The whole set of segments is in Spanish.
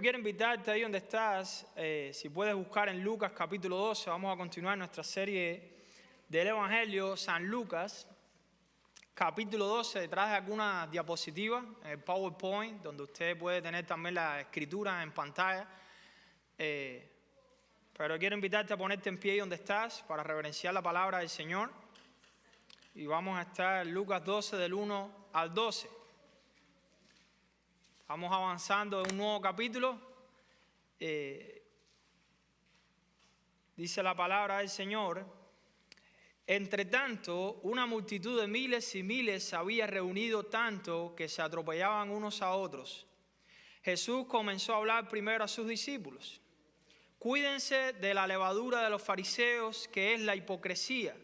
quiero invitarte ahí donde estás, si puedes buscar en Lucas capítulo 12, vamos a continuar nuestra serie del Evangelio San Lucas, capítulo 12, detrás de algunas diapositivas, en el PowerPoint, donde usted puede tener también la escritura en pantalla. Pero quiero invitarte a ponerte en pie ahí donde estás para reverenciar la palabra del Señor. Y vamos a estar en Lucas 12 del 1 al 12. Vamos avanzando en un nuevo capítulo. Dice la palabra del Señor: entre tanto, una multitud de miles y miles se había reunido tanto que se atropellaban unos a otros. Jesús comenzó a hablar primero a sus discípulos. Cuídense de la levadura de los fariseos, que es la hipocresía.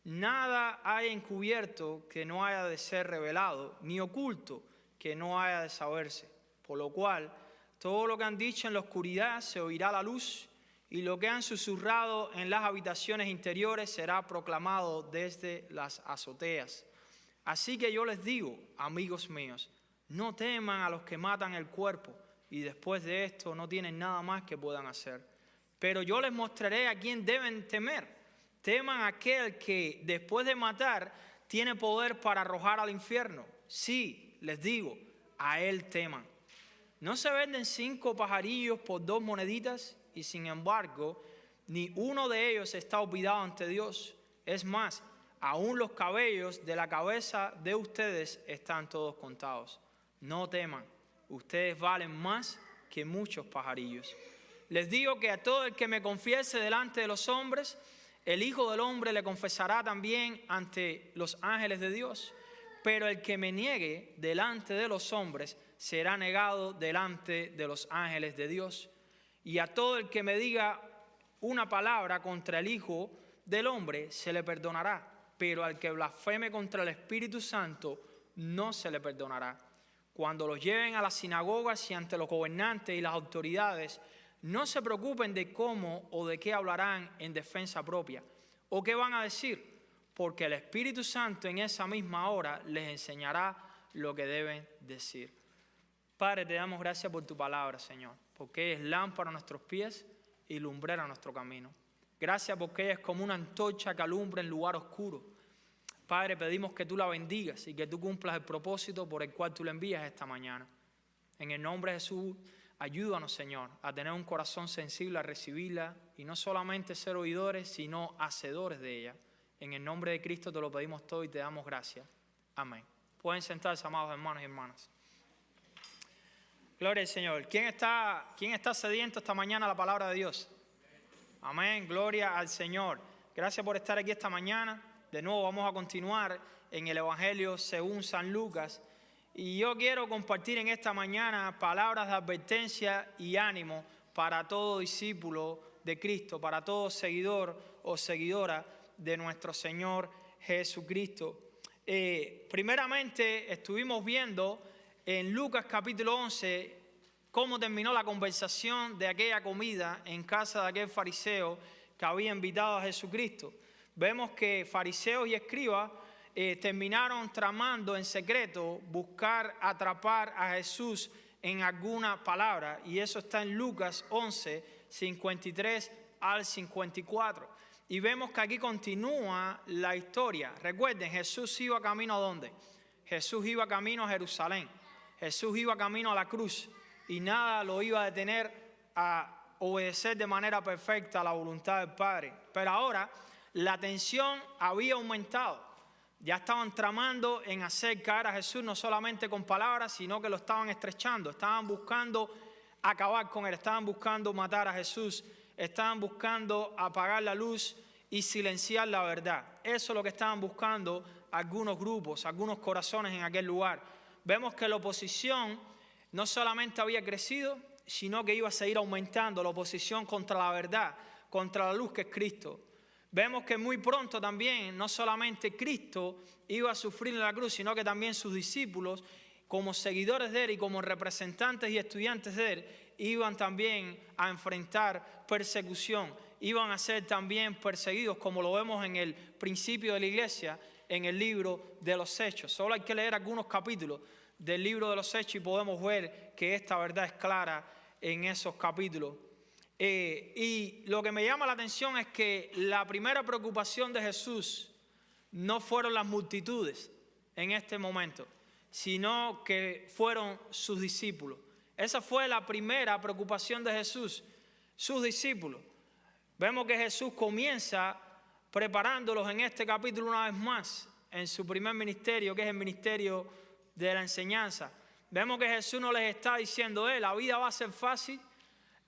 Nada hay encubierto que no haya de ser revelado, ni oculto que no haya de saberse. Por lo cual, todo lo que han dicho en la oscuridad se oirá a la luz, y lo que han susurrado en las habitaciones interiores será proclamado desde las azoteas. Así que yo les digo, amigos míos, no teman a los que matan el cuerpo, y después de esto no tienen nada más que puedan hacer. Pero yo les mostraré a quién deben temer. Teman a aquel que, después de matar, tiene poder para arrojar al infierno. Sí, les digo, a él teman. ¿No se venden 5 pajarillos por 2 moneditas? Y sin embargo, ni uno de ellos está olvidado ante Dios. Es más, aún los cabellos de la cabeza de ustedes están todos contados. No teman, ustedes valen más que muchos pajarillos. Les digo que a todo el que me confiese delante de los hombres, el Hijo del Hombre le confesará también ante los ángeles de Dios. Pero el que me niegue delante de los hombres será negado delante de los ángeles de Dios. Y a todo el que me diga una palabra contra el Hijo del Hombre se le perdonará. Pero al que blasfeme contra el Espíritu Santo no se le perdonará. Cuando los lleven a las sinagogas y ante los gobernantes y las autoridades, no se preocupen de cómo o de qué hablarán en defensa propia o qué van a decir, porque el Espíritu Santo en esa misma hora les enseñará lo que deben decir. Padre, te damos gracias por tu palabra, Señor, porque es lámpara a nuestros pies y lumbrera a nuestro camino. Gracias porque ella es como una antorcha que alumbra en lugar oscuro. Padre, pedimos que tú la bendigas y que tú cumplas el propósito por el cual tú la envías esta mañana. En el nombre de Jesús, ayúdanos, Señor, a tener un corazón sensible a recibirla y no solamente ser oidores, sino hacedores de ella. En el nombre de Cristo te lo pedimos todo y te damos gracias. Amén. Pueden sentarse, amados hermanos y hermanas. Gloria al Señor. ¿Quién está sediento esta mañana a la palabra de Dios? Amén. Gloria al Señor. Gracias por estar aquí esta mañana. De nuevo vamos a continuar en el Evangelio según San Lucas. Y yo quiero compartir en esta mañana palabras de advertencia y ánimo para todo discípulo de Cristo, para todo seguidor o seguidora de nuestro Señor Jesucristo. Primeramente estuvimos viendo en Lucas capítulo 11 cómo terminó la conversación de aquella comida en casa de aquel fariseo que había invitado a Jesucristo. Vemos que fariseos y escribas terminaron tramando en secreto buscar atrapar a Jesús en alguna palabra, y eso está en Lucas 11, 53 al 54. Y vemos que aquí continúa la historia. Recuerden, Jesús iba camino ¿a dónde? Jesús iba camino a Jerusalén. Jesús iba camino a la cruz y nada lo iba a detener a obedecer de manera perfecta a la voluntad del Padre. Pero ahora la tensión había aumentado. Ya estaban tramando en hacer caer a Jesús no solamente con palabras, sino que lo estaban estrechando. Estaban buscando acabar con él, estaban buscando matar a Jesús, estaban buscando apagar la luz y silenciar la verdad. Eso es lo que estaban buscando algunos grupos, algunos corazones en aquel lugar. Vemos que la oposición no solamente había crecido, sino que iba a seguir aumentando, la oposición contra la verdad, contra la luz que es Cristo. Vemos que muy pronto también, no solamente Cristo iba a sufrir en la cruz, sino que también sus discípulos, como seguidores de él y como representantes y estudiantes de él, iban también a enfrentar persecución, iban a ser también perseguidos, como lo vemos en el principio de la iglesia, en el libro de los Hechos. Solo hay que leer algunos capítulos del libro de los Hechos y podemos ver que esta verdad es clara en esos capítulos. Y lo que me llama la atención es que la primera preocupación de Jesús no fueron las multitudes en este momento, sino que fueron sus discípulos. Esa fue la primera preocupación de Jesús, sus discípulos. Vemos que Jesús comienza preparándolos en este capítulo una vez más, en su primer ministerio, que es el ministerio de la enseñanza. Vemos que Jesús no les está diciendo, la vida va a ser fácil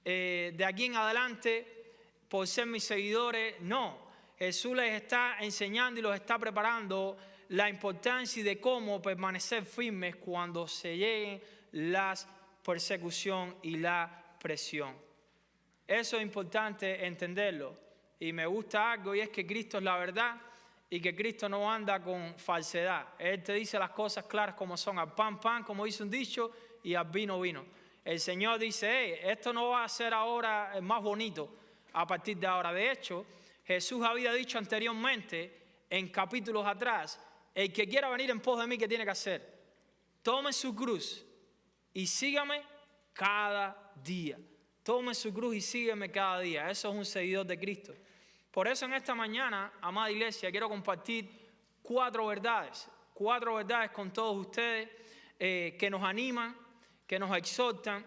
de aquí en adelante por ser mis seguidores. No, Jesús les está enseñando y los está preparando la importancia de cómo permanecer firmes cuando se lleguen las persecución y la presión. Eso es importante entenderlo. Y me gusta algo, y es que Cristo es la verdad y que Cristo no anda con falsedad. Él te dice las cosas claras como son, al pan, pan, como dice un dicho, y al vino, vino. El Señor dice, esto no va a ser ahora más bonito a partir de ahora. De hecho, Jesús había dicho anteriormente, en capítulos atrás, el que quiera venir en pos de mí, ¿qué tiene que hacer? Tome su cruz y sígame cada día. Tome su cruz y sígueme cada día. Eso es un seguidor de Cristo. Por eso en esta mañana, amada iglesia, quiero compartir 4 verdades con todos ustedes que nos animan, que nos exhortan,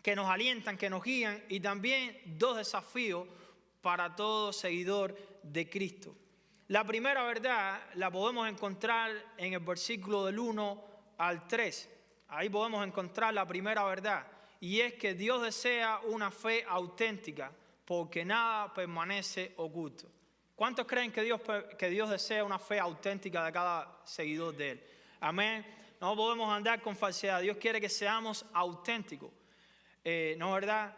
que nos alientan, que nos guían, y también 2 desafíos para todo seguidor de Cristo. La primera verdad la podemos encontrar en el versículo del 1 al 3. Ahí podemos encontrar la primera verdad, y es que Dios desea una fe auténtica, porque nada permanece oculto. ¿Cuántos creen que Dios desea una fe auténtica de cada seguidor de Él? Amén. No podemos andar con falsedad. Dios quiere que seamos auténticos. ¿No es verdad?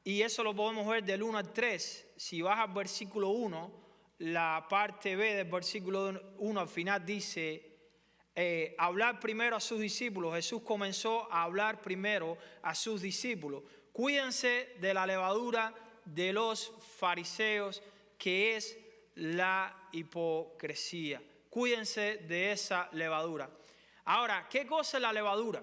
Y eso lo podemos ver del 1 al 3. Si vas al versículo 1, la parte B del versículo 1 al final dice, hablar primero a sus discípulos. Jesús comenzó a hablar primero a sus discípulos. Cuídense de la levadura de los fariseos, que es la hipocresía. Cuídense de esa levadura. Ahora, ¿qué cosa es la levadura?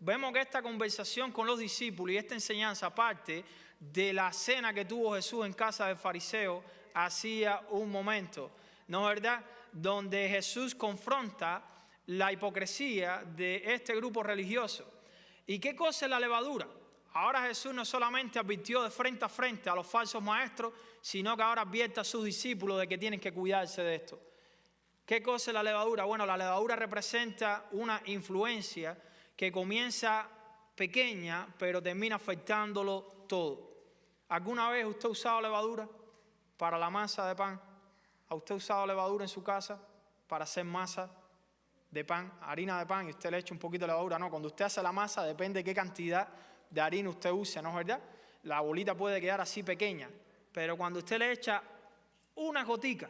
Vemos que esta conversación con los discípulos y esta enseñanza parte de la cena que tuvo Jesús en casa del fariseo hacía un momento, ¿no es verdad? Donde Jesús confronta la hipocresía de este grupo religioso. ¿Y qué cosa es la levadura? Ahora Jesús no solamente advirtió de frente a frente a los falsos maestros, sino que ahora advierte a sus discípulos de que tienen que cuidarse de esto. ¿Qué cosa es la levadura? Bueno, la levadura representa una influencia que comienza pequeña, pero termina afectándolo todo. ¿Alguna vez usted ha usado levadura para la masa de pan? ¿Ha usted usado levadura en su casa para hacer masa de pan, harina de pan, y usted le echa un poquito de levadura? No, cuando usted hace la masa depende de qué cantidad de harina usted use, ¿no es verdad? La bolita puede quedar así pequeña, pero cuando usted le echa una gotica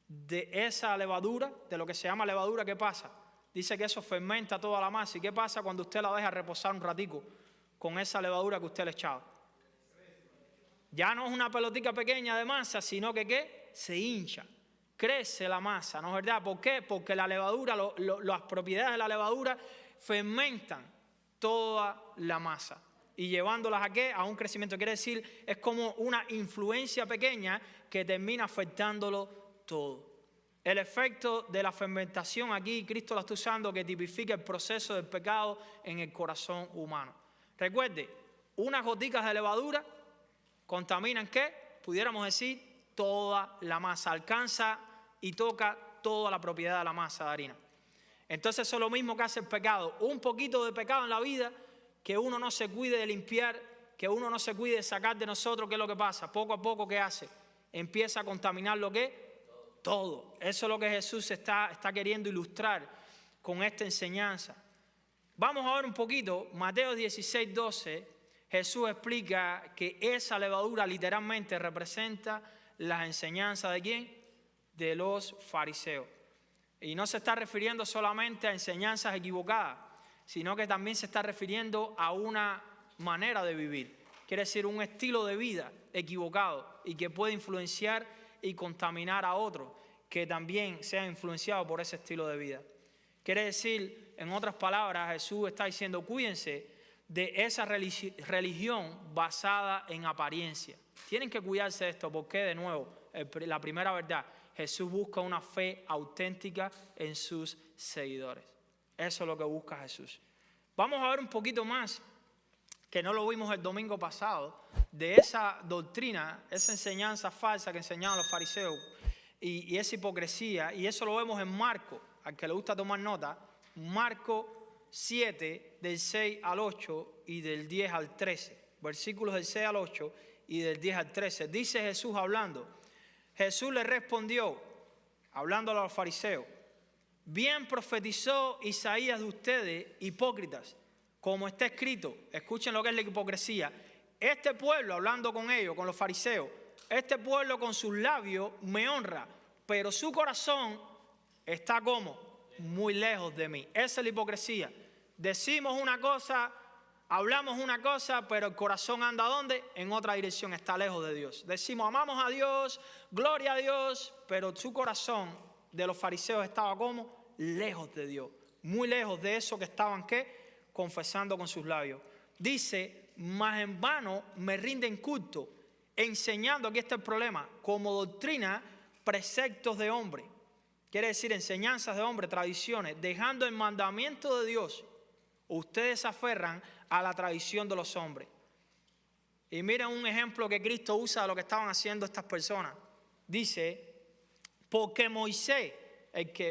de esa levadura, de lo que se llama levadura, ¿qué pasa? Dice que eso fermenta toda la masa. ¿Y qué pasa cuando usted la deja reposar un ratico con esa levadura que usted le echaba? Ya no es una pelotica pequeña de masa, sino que ¿qué? Se hincha, crece la masa, ¿no es verdad? ¿Por qué? Porque la levadura, las propiedades de la levadura fermentan toda la masa y llevándolas ¿a qué? A un crecimiento. Quiere decir, es como una influencia pequeña que termina afectándolo todo. El efecto de la fermentación aquí, Cristo la está usando, que tipifica el proceso del pecado en el corazón humano. Recuerde, unas goticas de levadura contaminan ¿qué? Pudiéramos decir toda la masa, alcanza y toca toda la propiedad de la masa de harina. Entonces eso es lo mismo que hace el pecado. Un poquito de pecado en la vida, que uno no se cuide de limpiar, que uno no se cuide de sacar de nosotros, ¿qué es lo que pasa? Poco a poco, ¿qué hace? Empieza a contaminar lo que todo. Eso es lo que Jesús está queriendo ilustrar con esta enseñanza. Vamos a ver un poquito, Mateo 16, 12, Jesús explica que esa levadura literalmente representa las enseñanzas ¿de quién? De los fariseos. Y no se está refiriendo solamente a enseñanzas equivocadas, sino que también se está refiriendo a una manera de vivir. Quiere decir, un estilo de vida equivocado y que puede influenciar y contaminar a otros que también sean influenciados por ese estilo de vida. Quiere decir, en otras palabras, Jesús está diciendo, cuídense de esa religión basada en apariencia. Tienen que cuidarse de esto porque, de nuevo, la primera verdad, Jesús busca una fe auténtica en sus seguidores. Eso es lo que busca Jesús. Vamos a ver un poquito más, que no lo vimos el domingo pasado, de esa doctrina, esa enseñanza falsa que enseñaban los fariseos y esa hipocresía. Y eso lo vemos en Marcos, al que le gusta tomar nota, Marcos 7, del 6 al 8 y del 10 al 13. Versículos del 6 al 8 y del 10 al 13. Dice Jesús hablando. Jesús le respondió, hablando a los fariseos: bien profetizó Isaías de ustedes, hipócritas, como está escrito. Escuchen lo que es la hipocresía. Este pueblo, hablando con ellos, con los fariseos, este pueblo con sus labios me honra, pero su corazón está como muy lejos de mí. Esa es la hipocresía. Decimos una cosa, hablamos una cosa, pero el corazón anda ¿dónde? En otra dirección, está lejos de Dios. Decimos amamos a Dios, gloria a Dios, pero su corazón de los fariseos estaba como lejos de Dios, muy lejos de eso que estaban ¿qué? Confesando con sus labios. Dice, mas en vano me rinden culto, enseñando, aquí está el problema, como doctrina, preceptos de hombre. Quiere decir enseñanzas de hombre, tradiciones, dejando el mandamiento de Dios. Ustedes se aferran a la tradición de los hombres. Y miren un ejemplo que Cristo usa de lo que estaban haciendo estas personas. Dice, porque Moisés,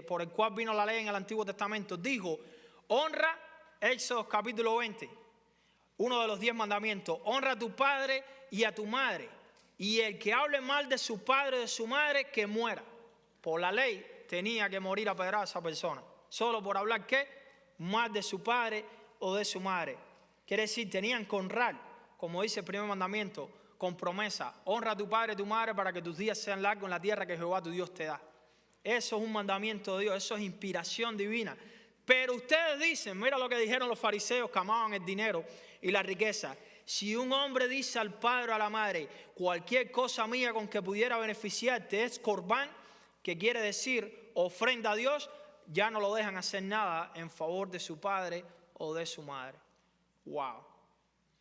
por el cual vino la ley en el Antiguo Testamento, dijo, honra, Éxodo capítulo 20, uno de los 10 mandamientos, honra a tu padre y a tu madre, y el que hable mal de su padre o de su madre, que muera. Por la ley tenía que morir a pedrada esa persona, solo por hablar ¿qué? Mal de su padre o de su madre. Quiere decir, tenían que honrar, como dice el primer mandamiento, con promesa, honra a tu padre y a tu madre para que tus días sean largos en la tierra que Jehová tu Dios te da. Eso es un mandamiento de Dios, eso es inspiración divina. Pero ustedes dicen, mira lo que dijeron los fariseos que amaban el dinero y la riqueza. Si un hombre dice al padre o a la madre, cualquier cosa mía con que pudiera beneficiarte es corbán, que quiere decir ofrenda a Dios, ya no lo dejan hacer nada en favor de su padre o de su madre. Wow.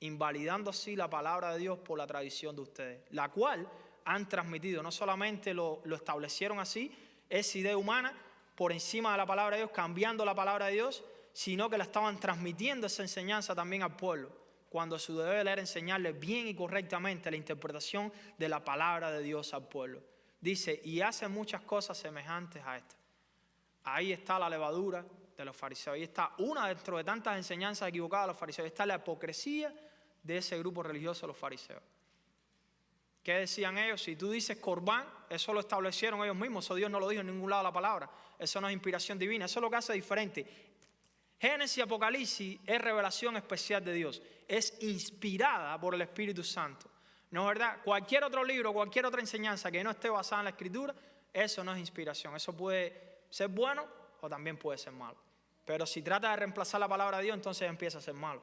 Invalidando así la palabra de Dios por la tradición de ustedes, la cual han transmitido, no solamente lo establecieron así, es idea humana, por encima de la palabra de Dios, cambiando la palabra de Dios, sino que la estaban transmitiendo esa enseñanza también al pueblo, cuando su deber era enseñarle bien y correctamente la interpretación de la palabra de Dios al pueblo. Dice, y hacen muchas cosas semejantes a esta. Ahí está la levadura de los fariseos, ahí está una dentro de tantas enseñanzas equivocadas de los fariseos, ahí está la hipocresía de ese grupo religioso, los fariseos. ¿Qué decían ellos? Si tú dices corbán, eso lo establecieron ellos mismos, eso Dios no lo dijo en ningún lado de la palabra, eso no es inspiración divina, eso es lo que hace diferente. Génesis y Apocalipsis es revelación especial de Dios, es inspirada por el Espíritu Santo. ¿No es verdad? Cualquier otro libro, cualquier otra enseñanza que no esté basada en la Escritura, eso no es inspiración, eso puede ser bueno o también puede ser malo. Pero si trata de reemplazar la palabra de Dios, entonces empieza a ser malo.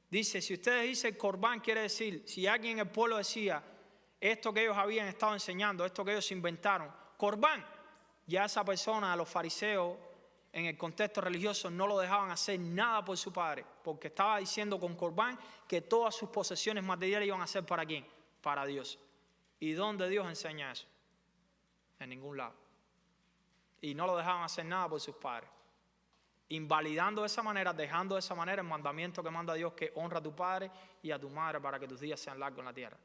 Dice, si ustedes dicen corbán, quiere decir, si alguien en el pueblo decía, esto que ellos habían estado enseñando, esto que ellos inventaron, corbán, ya esa persona, los fariseos, en el contexto religioso, no lo dejaban hacer nada por su padre, porque estaba diciendo con corbán que todas sus posesiones materiales iban a ser ¿para quién? Para Dios. ¿Y dónde Dios enseña eso? En ningún lado. Y no lo dejaban hacer nada por sus padres. Invalidando de esa manera, dejando de esa manera el mandamiento que manda Dios, que honra a tu padre y a tu madre para que tus días sean largos en la tierra.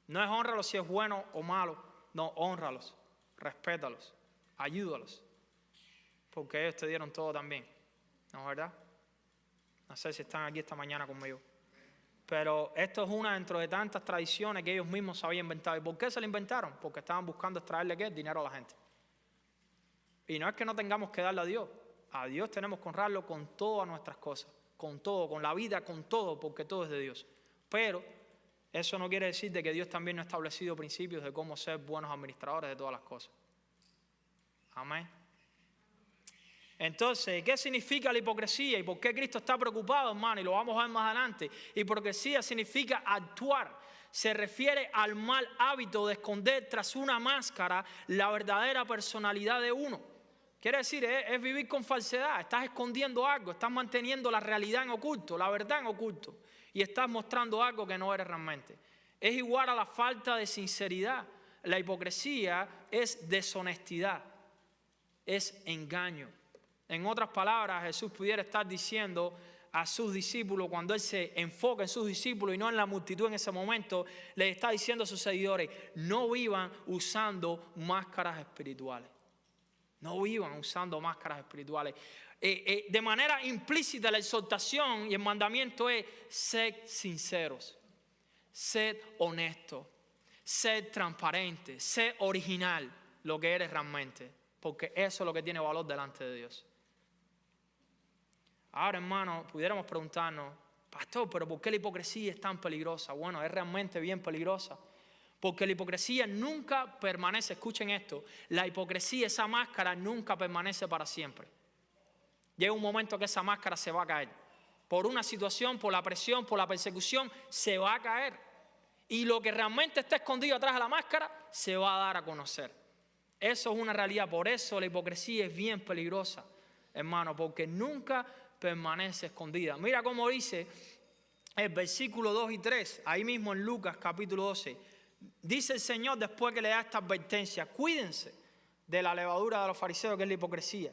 No es honralos si es bueno o malo, no, honralos, respétalos, ayúdalos, porque ellos te dieron todo también, ¿no es verdad? No sé si están aquí esta mañana conmigo. Pero esto es una dentro de tantas tradiciones que ellos mismos se habían inventado. ¿Y por qué se la inventaron? Porque estaban buscando extraerle ¿qué? Dinero a la gente. Y no es que no tengamos que darle a Dios. A Dios tenemos que honrarlo con todas nuestras cosas, con todo, con la vida, con todo, porque todo es de Dios. Pero eso no quiere decir de que Dios también no ha establecido principios de cómo ser buenos administradores de todas las cosas. Amén. Entonces, ¿qué significa la hipocresía? ¿Y por qué Cristo está preocupado, hermano? Y lo vamos a ver más adelante. Hipocresía significa actuar. Se refiere al mal hábito de esconder tras una máscara la verdadera personalidad de uno. Quiere decir, es vivir con falsedad. Estás escondiendo algo, estás manteniendo la realidad en oculto, la verdad en oculto. Y estás mostrando algo que no eres realmente. Es igual a la falta de sinceridad. La hipocresía es deshonestidad, es engaño. En otras palabras, Jesús pudiera estar diciendo a sus discípulos, cuando Él se enfoca en sus discípulos y no en la multitud en ese momento, les está diciendo a sus seguidores, no vivan usando máscaras espirituales. No vivan usando máscaras espirituales. De manera implícita la exhortación y el mandamiento es sed sinceros, sed honestos, sed transparente, sed original lo que eres realmente, porque eso es lo que tiene valor delante de Dios. Ahora, hermano, pudiéramos preguntarnos, pastor, pero ¿por qué la hipocresía es tan peligrosa? Bueno, es realmente bien peligrosa. Porque la hipocresía nunca permanece, escuchen esto, la hipocresía, esa máscara nunca permanece para siempre. Llega un momento que esa máscara se va a caer. Por una situación, por la presión, por la persecución, se va a caer. Y lo que realmente está escondido atrás de la máscara, se va a dar a conocer. Eso es una realidad, por eso la hipocresía es bien peligrosa, hermano, porque nunca permanece escondida. Mira cómo dice el versículo 2 y 3, ahí mismo en Lucas capítulo 12. Dice el Señor después que le da esta advertencia, cuídense de la levadura de los fariseos, que es la hipocresía.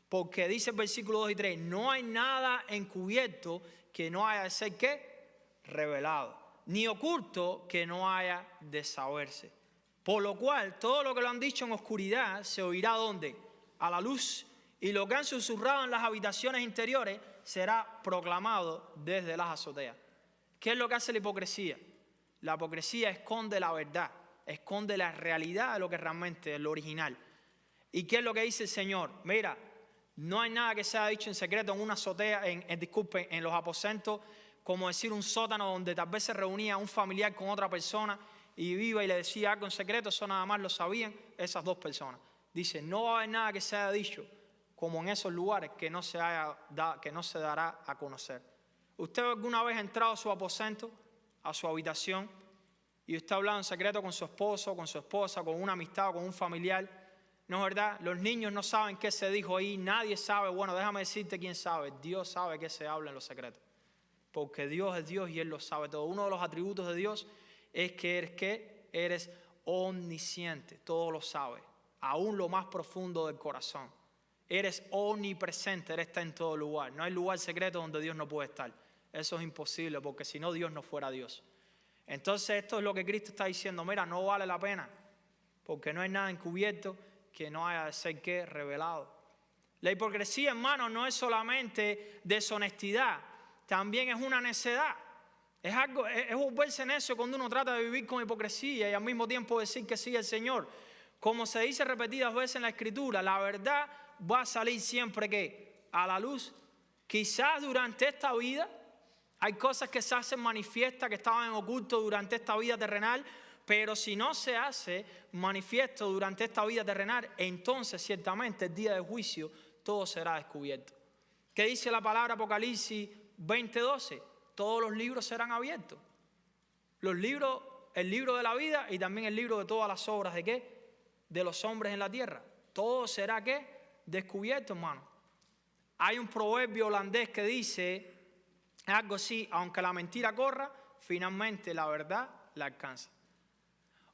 Porque dice el versículo 2 y 3, no hay nada encubierto que no haya de ser, ¿qué? Revelado. Ni oculto que no haya de saberse. Por lo cual, todo lo que lo han dicho en oscuridad se oirá ¿dónde? A la luz. Y lo que han susurrado en las habitaciones interiores será proclamado desde las azoteas. ¿Qué es lo que hace la hipocresía? La hipocresía esconde la verdad, esconde la realidad de lo que realmente es lo original. ¿Y qué es lo que dice el Señor? Mira, no hay nada que sea dicho en secreto en una azotea, en los aposentos, como decir un sótano donde tal vez se reunía un familiar con otra persona y iba y le decía algo en secreto, eso nada más lo sabían esas dos personas. Dice, no va a haber nada que sea dicho como en esos lugares que no se dará a conocer. ¿Usted alguna vez ha entrado a su aposento, a su habitación, y usted ha hablado en secreto con su esposo, con su esposa, con una amistad, con un familiar? ¿No es verdad? Los niños no saben qué se dijo ahí, nadie sabe. Bueno, déjame decirte quién sabe. Dios sabe qué se habla en los secretos. Porque Dios es Dios y Él lo sabe todo. Uno de los atributos de Dios es que eres omnisciente, todo lo sabe, aún lo más profundo del corazón. Eres omnipresente, Él está en todo lugar. No hay lugar secreto donde Dios no puede estar. Eso es imposible, porque si no, Dios no fuera Dios. Entonces esto es lo que Cristo está diciendo. Mira, no vale la pena, porque no hay nada encubierto que no haya de ser que revelado. La hipocresía, hermano, no es solamente deshonestidad, también es una necedad. Es volverse necio cuando uno trata de vivir con hipocresía y al mismo tiempo decir que sigue al Señor. Como se dice repetidas veces en la Escritura, la verdad va a salir siempre ¿qué? A la luz. Quizás durante esta vida hay cosas que se hacen manifiestas, que estaban en oculto durante esta vida terrenal, pero si no se hace manifiesto durante esta vida terrenal, entonces ciertamente el día del juicio todo será descubierto. ¿Qué dice la palabra Apocalipsis 20:12? Todos los libros serán abiertos. Los libros, el libro de la vida y también el libro de todas las obras ¿de qué? De los hombres en la tierra. Todo será ¿qué? Descubierto, hermano. Hay un proverbio holandés que dice algo así, aunque la mentira corra, finalmente la verdad la alcanza.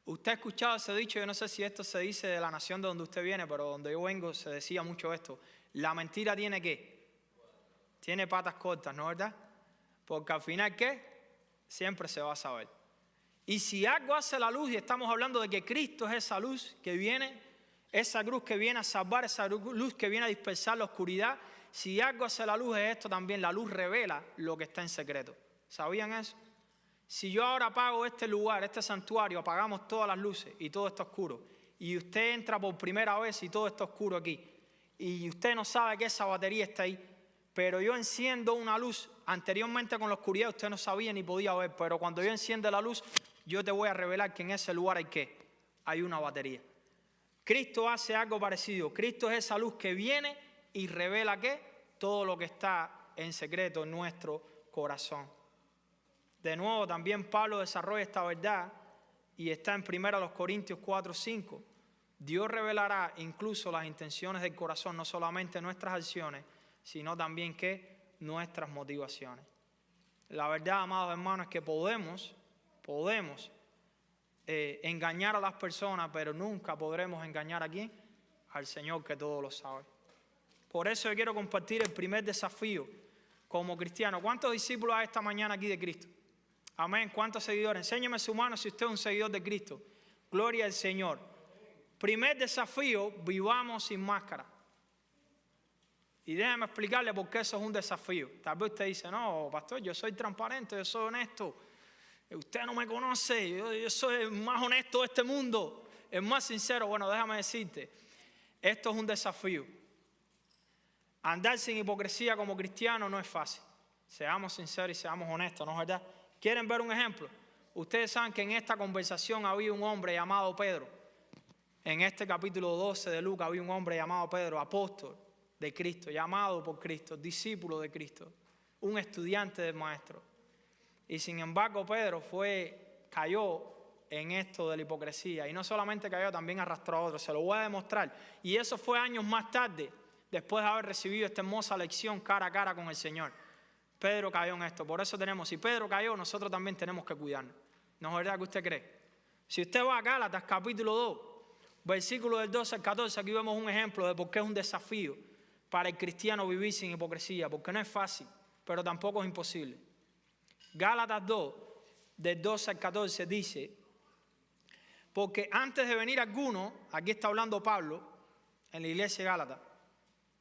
Usted ha escuchado ese dicho, yo no sé si esto se dice de la nación de donde usted viene, pero donde yo vengo se decía mucho esto. La mentira tiene ¿qué? Tiene patas cortas, ¿no es verdad? Porque al final ¿qué? Siempre se va a saber. Y si algo hace la luz, y estamos hablando de que Cristo es esa luz que viene, esa luz que viene a salvar, esa luz que viene a dispersar la oscuridad, si algo hace la luz es esto también, la luz revela lo que está en secreto. ¿Sabían eso? Si yo ahora apago este lugar, este santuario, apagamos todas las luces y todo está oscuro, y usted entra por primera vez y todo está oscuro aquí, y usted no sabe que esa batería está ahí, pero yo enciendo una luz, anteriormente con la oscuridad usted no sabía ni podía ver, pero cuando yo enciendo la luz, yo te voy a revelar que en ese lugar hay ¿qué? Hay una batería. Cristo hace algo parecido. Cristo es esa luz que viene y revela ¿qué? Todo lo que está en secreto en nuestro corazón. De nuevo, también Pablo desarrolla esta verdad y está en 1 Corintios 4:5, Dios revelará incluso las intenciones del corazón, no solamente nuestras acciones, sino también que nuestras motivaciones. La verdad, amados hermanos, es que podemos engañar a las personas, pero nunca podremos engañar a ¿quién? Al Señor, que todo lo sabe. Por eso yo quiero compartir el primer desafío como cristiano. ¿Cuántos discípulos hay esta mañana aquí de Cristo? Amén. ¿Cuántos seguidores? Enséñeme su mano si usted es un seguidor de Cristo. Gloria al Señor. Primer desafío, vivamos sin máscara. Y déjeme explicarle por qué eso es un desafío. Tal vez usted dice, no, pastor, yo soy transparente, yo soy honesto. Usted no me conoce, yo soy el más honesto de este mundo, el más sincero. Bueno, déjame decirte, esto es un desafío. Andar sin hipocresía como cristiano no es fácil. Seamos sinceros y seamos honestos, ¿no es verdad? ¿Quieren ver un ejemplo? Ustedes saben que en esta conversación había un hombre llamado Pedro. En este capítulo 12 de Lucas había un hombre llamado Pedro, apóstol de Cristo, llamado por Cristo, discípulo de Cristo, un estudiante del Maestro. Y sin embargo Pedro cayó en esto de la hipocresía. Y no solamente cayó, también arrastró a otros. Se lo voy a demostrar. Y eso fue años más tarde, después de haber recibido esta hermosa lección cara a cara con el Señor. Pedro cayó en esto. Por eso si Pedro cayó, nosotros también tenemos que cuidarnos. ¿No es verdad que usted cree? Si usted va a Gálatas capítulo 2, versículo del 12 al 14, aquí vemos un ejemplo de por qué es un desafío para el cristiano vivir sin hipocresía. Porque no es fácil, pero tampoco es imposible. Gálatas 2, del 12 al 14 dice, porque antes de venir algunos, aquí está hablando Pablo, en la iglesia de Gálatas,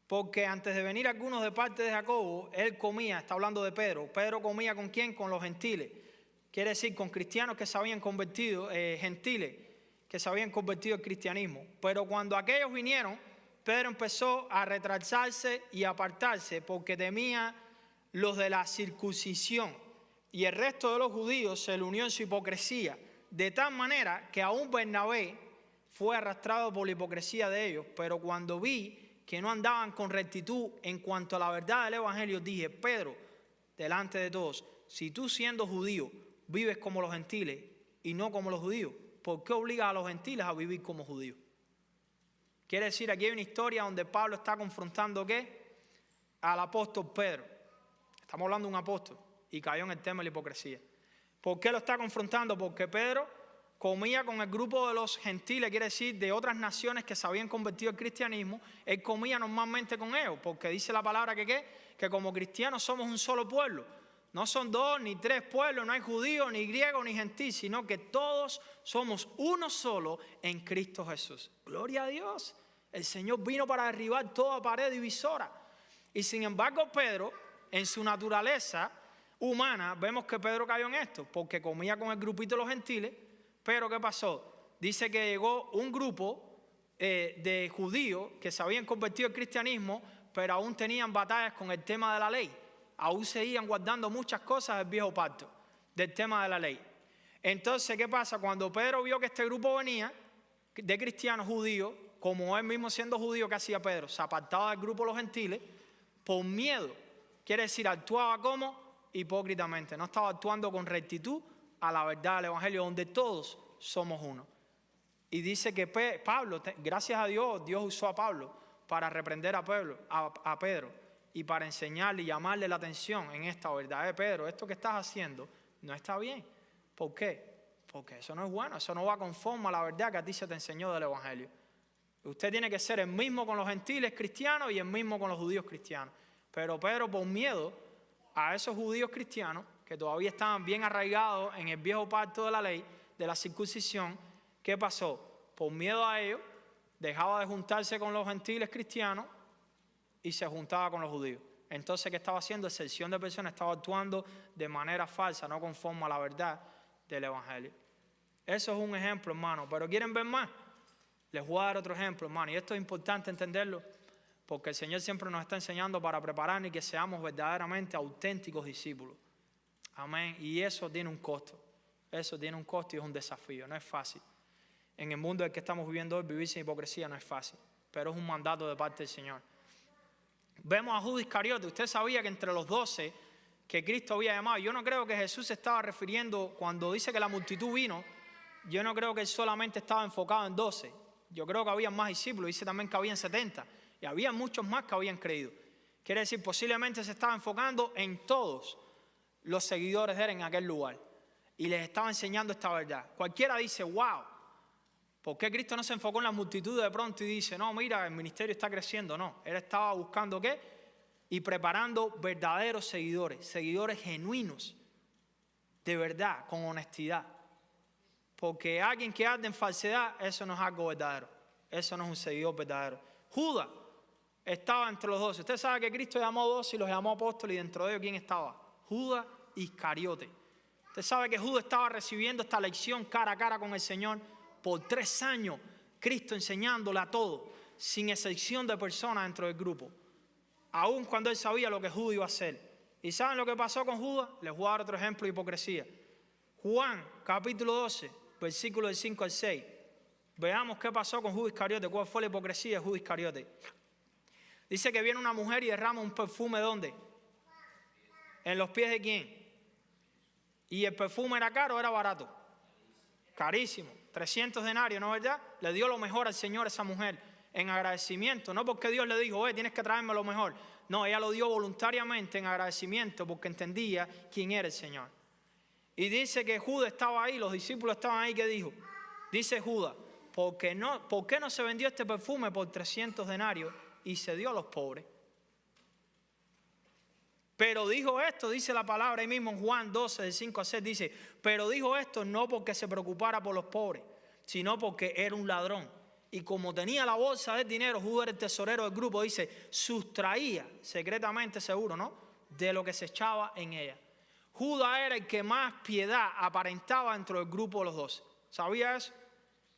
porque antes de venir algunos de parte de Jacobo, él comía, está hablando de Pedro. Pedro comía ¿con quién? Con los gentiles. Quiere decir, con cristianos que se habían convertido, gentiles, que se habían convertido al cristianismo. Pero cuando aquellos vinieron, Pedro empezó a retrasarse y a apartarse porque temía los de la circuncisión. Y el resto de los judíos se le unió en su hipocresía, de tal manera que aún Bernabé fue arrastrado por la hipocresía de ellos. Pero cuando vi que no andaban con rectitud en cuanto a la verdad del Evangelio, dije, Pedro, delante de todos, si tú siendo judío vives como los gentiles y no como los judíos, ¿por qué obligas a los gentiles a vivir como judíos? Quiere decir, aquí hay una historia donde Pablo está confrontando ¿qué? Al apóstol Pedro. Estamos hablando de un apóstol y cayó en el tema de la hipocresía. ¿Por qué lo está confrontando? Porque Pedro comía con el grupo de los gentiles, quiere decir de otras naciones que se habían convertido al cristianismo. Él comía normalmente con ellos, porque dice la palabra que como cristianos somos un solo pueblo. No son dos ni tres pueblos, no hay judío, ni griego, ni gentil, sino que todos somos uno solo en Cristo Jesús. Gloria a Dios. El Señor vino para derribar toda pared divisora. Y sin embargo Pedro, en su naturaleza humana, vemos que Pedro cayó en esto, porque comía con el grupito de los gentiles. Pero ¿qué pasó? Dice que llegó un grupo de judíos que se habían convertido al cristianismo, pero aún tenían batallas con el tema de la ley. Aún seguían guardando muchas cosas del viejo pacto, del tema de la ley. Entonces, ¿qué pasa? Cuando Pedro vio que este grupo venía de cristianos judíos, como él mismo siendo judío, ¿qué hacía Pedro? Se apartaba del grupo de los gentiles por miedo. Quiere decir, actuaba como hipócritamente. No estaba actuando con rectitud a la verdad del Evangelio, donde todos somos uno. Y dice que Pablo, gracias a Dios, Dios usó a Pablo para reprender a Pedro y para enseñarle y llamarle la atención en esta verdad. Pedro, esto que estás haciendo no está bien. ¿Por qué? Porque eso no es bueno, eso no va conforme a la verdad que a ti se te enseñó del Evangelio. Usted tiene que ser el mismo con los gentiles cristianos y el mismo con los judíos cristianos. Pero Pedro, por miedo a esos judíos cristianos, que todavía estaban bien arraigados en el viejo pacto de la ley, de la circuncisión, ¿qué pasó? Por miedo a ellos, dejaba de juntarse con los gentiles cristianos y se juntaba con los judíos. Entonces, ¿qué estaba haciendo? Excepción de personas, estaba actuando de manera falsa, no conforme a la verdad del Evangelio. Eso es un ejemplo, hermano. ¿Pero quieren ver más? Les voy a dar otro ejemplo, hermano. Y esto es importante entenderlo, porque el Señor siempre nos está enseñando para prepararnos y que seamos verdaderamente auténticos discípulos. Amén. Y eso tiene un costo. Eso tiene un costo y es un desafío. No es fácil. En el mundo en el que estamos viviendo hoy, vivir sin hipocresía no es fácil. Pero es un mandato de parte del Señor. Vemos a Judas Iscariote. Usted sabía que entre los 12 que Cristo había llamado, yo no creo que Jesús se estaba refiriendo, cuando dice que la multitud vino, yo no creo que él solamente estaba enfocado en 12. Yo creo que había más discípulos, dice también que habían 70, y había muchos más que habían creído. Quiere decir, posiblemente se estaba enfocando en todos los seguidores de él en aquel lugar, y les estaba enseñando esta verdad. Cualquiera dice, wow, ¿por qué Cristo no se enfocó en la multitud de pronto y dice, no, mira, el ministerio está creciendo? No, él estaba buscando ¿qué? Y preparando verdaderos seguidores, seguidores genuinos, de verdad, con honestidad. Porque alguien que arde en falsedad, eso no es algo verdadero. Eso no es un seguidor verdadero. Judas estaba entre los 12. Usted sabe que Cristo llamó 12 y los llamó apóstoles, y dentro de ellos, ¿quién estaba? Judas Iscariote. Usted sabe que Judas estaba recibiendo esta lección cara a cara con el Señor por 3 años. Cristo enseñándole a todos, sin excepción de personas dentro del grupo. Aún cuando él sabía lo que Judas iba a hacer. ¿Y saben lo que pasó con Judas? Les voy a dar otro ejemplo de hipocresía. Juan, capítulo 12, versículos del 5 al 6. Veamos qué pasó con Judas Iscariote, cuál fue la hipocresía de Judas Iscariote. Dice que viene una mujer y derrama un perfume, ¿dónde? ¿En los pies de quién? ¿Y el perfume era caro o era barato? Carísimo, 300 denarios, ¿no es verdad? Le dio lo mejor al Señor esa mujer en agradecimiento, no porque Dios le dijo, tienes que traerme lo mejor. No, ella lo dio voluntariamente en agradecimiento porque entendía quién era el Señor. Y dice que Judas estaba ahí, los discípulos estaban ahí, ¿qué dijo? Dice Judas, ¿por qué no se vendió este perfume por 300 denarios y se dio a los pobres? Pero dijo esto, dice la palabra ahí mismo en Juan 12, del 5 al 6, dice, pero dijo esto no porque se preocupara por los pobres, sino porque era un ladrón. Y como tenía la bolsa del dinero, Judas era el tesorero del grupo, dice, sustraía secretamente, seguro, ¿no?, de lo que se echaba en ella. Judas era el que más piedad aparentaba dentro del grupo de los 12. ¿Sabía eso?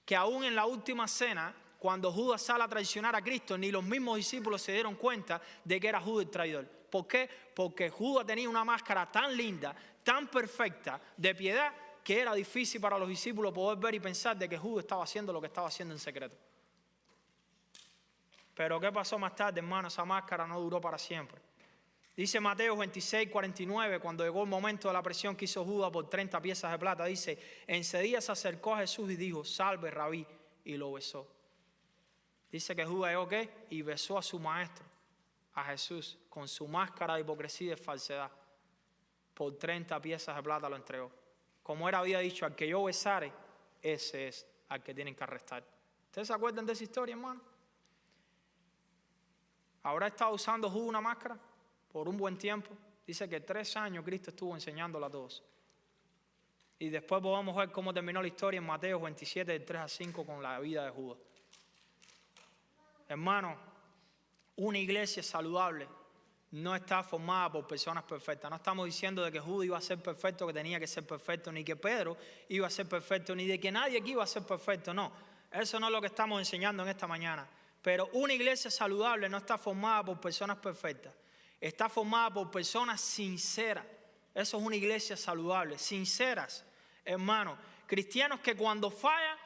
Que aún en la última cena, cuando Judas sale a traicionar a Cristo, ni los mismos discípulos se dieron cuenta de que era Judas el traidor. ¿Por qué? Porque Judas tenía una máscara tan linda, tan perfecta, de piedad, que era difícil para los discípulos poder ver y pensar de que Judas estaba haciendo lo que estaba haciendo en secreto. Pero ¿qué pasó más tarde, hermano? Esa máscara no duró para siempre. Dice Mateo 26, 49, cuando llegó el momento de la presión que hizo Judas por 30 piezas de plata, dice, enseguida se acercó a Jesús y dijo, salve, Rabí, y lo besó. Dice que Judas llegó, ¿qué? Y besó a su maestro, a Jesús, con su máscara de hipocresía y de falsedad. Por 30 piezas de plata lo entregó. Como él había dicho, al que yo besare, ese es al que tienen que arrestar. ¿Ustedes se acuerdan de esa historia, hermano? ¿Habrá estado usando Judas una máscara por un buen tiempo? Dice que 3 años Cristo estuvo enseñándola a todos. Y después podemos ver cómo terminó la historia en Mateo 27, del 3 a 5, con la vida de Judas. Hermano, una iglesia saludable no está formada por personas perfectas. No estamos diciendo de que Judas iba a ser perfecto, que tenía que ser perfecto, ni que Pedro iba a ser perfecto, ni de que nadie aquí iba a ser perfecto. No, eso no es lo que estamos enseñando en esta mañana. Pero una iglesia saludable no está formada por personas perfectas. Está formada por personas sinceras. Eso es una iglesia saludable, sinceras, hermano. Cristianos que cuando fallan,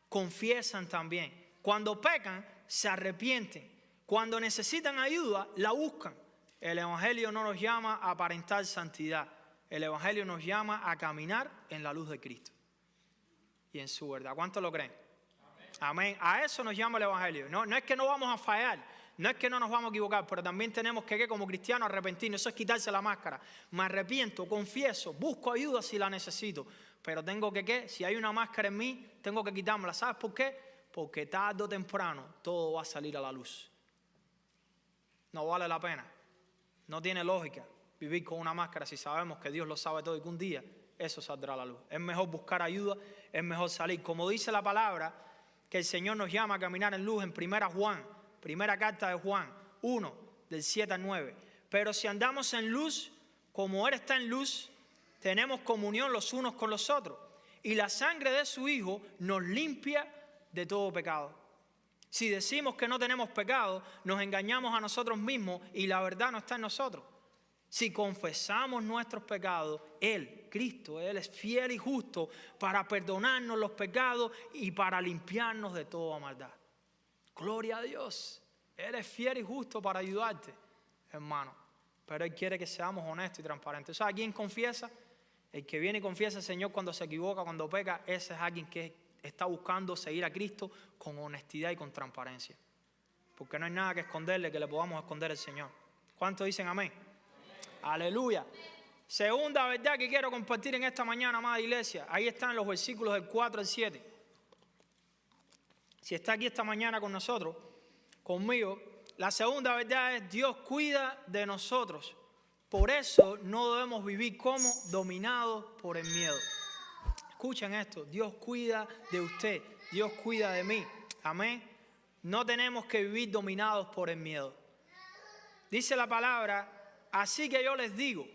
confiesan también. Cuando pecan, se arrepienten. Cuando necesitan ayuda, la buscan. El Evangelio no nos llama a aparentar santidad. El Evangelio nos llama a caminar en la luz de Cristo y en su verdad. ¿Cuántos lo creen? Amén. A eso nos llama el Evangelio. No es que no vamos a fallar, no es que no nos vamos a equivocar, pero también tenemos que como cristianos arrepentirnos. Eso es quitarse la máscara. Me arrepiento, confieso, busco ayuda si la necesito, pero tengo que, si hay una máscara en mí, tengo que quitármela. ¿Sabes por qué? Porque tarde o temprano todo va a salir a la luz. No vale la pena. No tiene lógica vivir con una máscara si sabemos que Dios lo sabe todo y que un día eso saldrá a la luz. Es mejor buscar ayuda, es mejor salir. Como dice la palabra, que el Señor nos llama a caminar en luz en primera carta de Juan 1, del 7 al 9. Pero si andamos en luz, como Él está en luz, tenemos comunión los unos con los otros. Y la sangre de su Hijo nos limpia de todo pecado. Si decimos que no tenemos pecado, nos engañamos a nosotros mismos y la verdad no está en nosotros. Si confesamos nuestros pecados, Él, Cristo, Él es fiel y justo para perdonarnos los pecados y para limpiarnos de toda maldad. Gloria a Dios. Él es fiel y justo para ayudarte, hermano. Pero Él quiere que seamos honestos y transparentes. ¿Sabes quién confiesa? El que viene y confiesa al Señor cuando se equivoca, cuando peca, ese es alguien que es está buscando seguir a Cristo con honestidad y con transparencia. Porque no hay nada que esconderle que le podamos esconder al Señor. ¿Cuántos dicen amén? Aleluya. Segunda verdad que quiero compartir en esta mañana, amada iglesia. Ahí están los versículos del 4 al 7. Si está aquí esta mañana con nosotros, conmigo, la segunda verdad es: Dios cuida de nosotros. Por eso no debemos vivir como dominados por el miedo. Escuchen esto: Dios cuida de usted, Dios cuida de mí. Amén. No tenemos que vivir dominados por el miedo. Dice la palabra: así que yo les digo,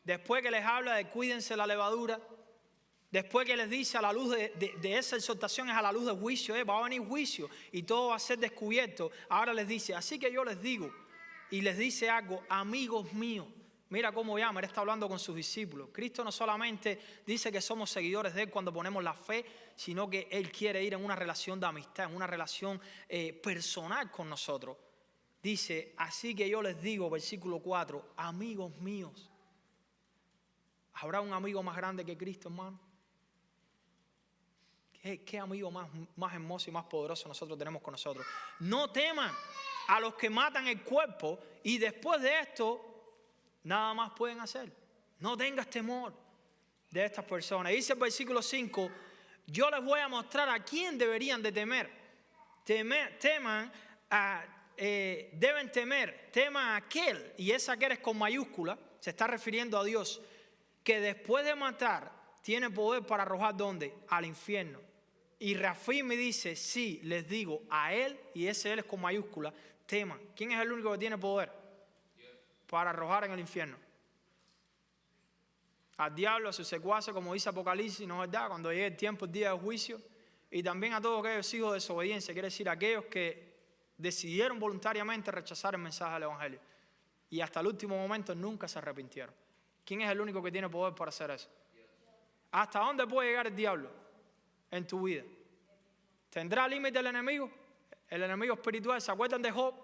después que les habla de cuídense la levadura, después que les dice a la luz de esa exhortación, es a la luz del juicio, va a venir juicio y todo va a ser descubierto. Ahora les dice: así que yo les digo, y les dice algo: amigos míos. Mira cómo llama, Él está hablando con sus discípulos. Cristo no solamente dice que somos seguidores de Él cuando ponemos la fe, sino que Él quiere ir en una relación de amistad, en una relación personal con nosotros. Dice: así que yo les digo, versículo 4, amigos míos. ¿Habrá un amigo más grande que Cristo, hermano? ¿Qué amigo más hermoso y más poderoso nosotros tenemos con nosotros? No teman a los que matan el cuerpo y después de esto nada más pueden hacer. No tengas temor de estas personas. Dice el versículo 5: yo les voy a mostrar a quién deberían de temer. Teman a aquel, y ese aquel es con mayúscula, se está refiriendo a Dios, que después de matar tiene poder para arrojar ¿dónde? Al infierno. Y reafirma y dice: sí, les digo, a Él, y ese Él es con mayúscula, teman. ¿Quién es el único que tiene poder para arrojar en el infierno? Al diablo, a sus secuaces, como dice Apocalipsis, ¿no es verdad? Cuando llegue el tiempo, el día del juicio. Y también a todos aquellos hijos de desobediencia, quiere decir aquellos que decidieron voluntariamente rechazar el mensaje del Evangelio. Y hasta el último momento nunca se arrepintieron. ¿Quién es el único que tiene poder para hacer eso? ¿Hasta dónde puede llegar el diablo en tu vida? ¿Tendrá límite el enemigo? El enemigo espiritual. ¿Se acuerdan de Job?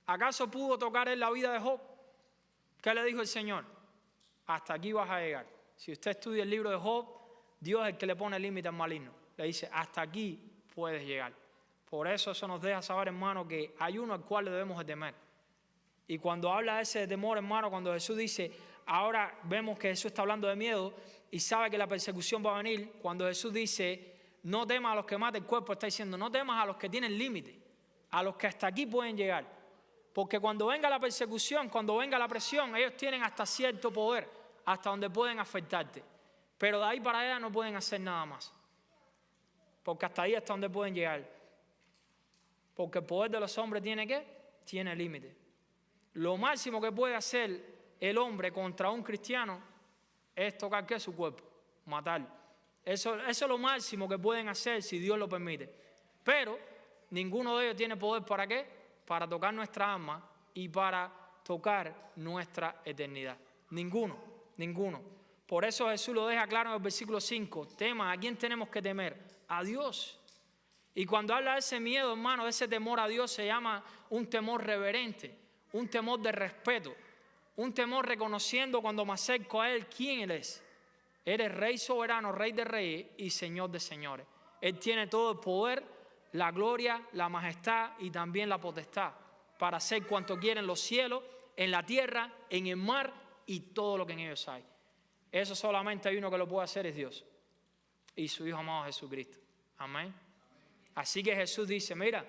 ¿Acaso pudo tocar en la vida de Job? ¿Qué le dijo el Señor? Hasta aquí vas a llegar. Si usted estudia el libro de Job, Dios es el que le pone límite al maligno. Le dice: hasta aquí puedes llegar. Por eso nos deja saber, hermano, que hay uno al cual le debemos de temer. Y cuando habla de ese temor, hermano, cuando Jesús dice, ahora vemos que Jesús está hablando de miedo y sabe que la persecución va a venir. Cuando Jesús dice: no temas a los que maten el cuerpo, está diciendo: no temas a los que tienen límite, a los que hasta aquí pueden llegar. Porque cuando venga la persecución, cuando venga la presión, ellos tienen hasta cierto poder, hasta donde pueden afectarte. Pero de ahí para allá no pueden hacer nada más. Porque hasta ahí hasta donde pueden llegar. Porque el poder de los hombres tiene ¿qué? Tiene límite. Lo máximo que puede hacer el hombre contra un cristiano es tocar ¿qué? Su cuerpo, matarlo. Eso es lo máximo que pueden hacer si Dios lo permite. Pero ninguno de ellos tiene poder ¿para qué? Para tocar nuestra alma y para tocar nuestra eternidad. Ninguno. Por eso Jesús lo deja claro en el versículo 5. Tema, ¿a quién tenemos que temer? A Dios. Y cuando habla de ese miedo, hermano, de ese temor a Dios, se llama un temor reverente, un temor de respeto, un temor reconociendo cuando me acerco a Él quién Él es. Él es Rey soberano, Rey de reyes y Señor de señores. Él tiene todo el poder, la gloria, la majestad y también la potestad para hacer cuanto quiera en los cielos, en la tierra, en el mar y todo lo que en ellos hay. Eso solamente hay uno que lo puede hacer, es Dios y su Hijo amado Jesucristo. Amén. Así que Jesús dice: mira,